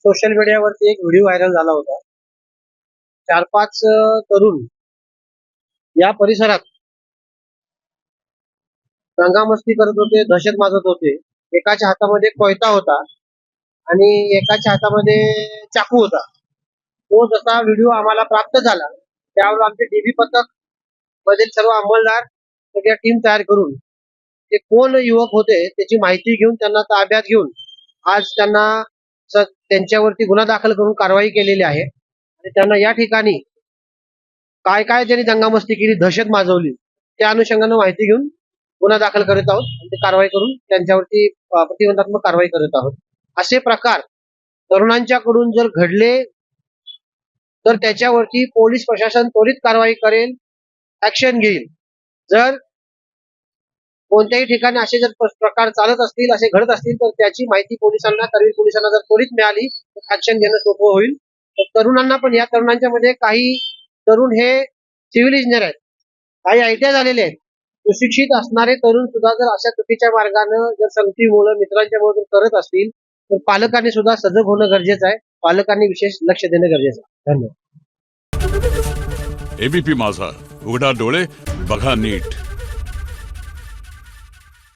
Social मीडियावरती एक video viral झाला होता. 4-5 तरुण या परिसरात दंगामस्ती करत होते, दहशत माजत होते. एकाच्या हातामध्ये कोयता होता आणि एकाच्या हातामध्ये चाकू होता. तो जसा व्हिडिओ आम्हाला प्राप्त झाला, त्यावर आमचे डीबी पथक मधील सर्व अंमलदार सगळ्या टीम तयार करून ते कोण युवक होते त्याची माहिती घेऊन त्यांना ताब्यात घेऊन आज त्यांना त्यांच्यावरती गुन्हा दाखल करून कारवाई केलेली आहे. आणि त्यांना या ठिकाणी काय काय त्यांनी दंगामस्ती केली, दहशत माजवली, त्या अनुषंगाने माहिती घेऊन गुन्हा दाखल करत आहोत आणि ते कारवाई करून त्यांच्यावरती प्रतिबंधात्मक कारवाई करत आहोत. असे प्रकार तरुणांच्याकडून जर घडले तर त्याच्यावरती पोलीस प्रशासन त्वरित कारवाई करेल, ऍक्शन घेईल. जर कोणत्याही ठिकाणी असे जर प्रकार चालत असतील, असे घडत असतील तर त्याची माहिती पोलिसांना, करवीर पोलिसांना जर त्वरित मिळाली तर ऍक्शन घेणं सोपं होईल. तर तरुणांना पण, या तरुणांच्या मध्ये काही तरुण हे सिव्हिल इंजिनियर आहेत, काही आयटीआय झालेले आहेत. सुशिक्षित असणारे तरुण सुद्धा जर अशा चुकीच्या मार्गाने जर संगतीमुळे, मित्रांच्या मुळे करत असतील तर पालकांनी सुद्धा सजग होणं गरजेचं आहे. पालकांनी विशेष लक्ष देणं गरजेचं आहे. धन्यवाद. एबीपी माझा, उघडा डोळे बघा नीट.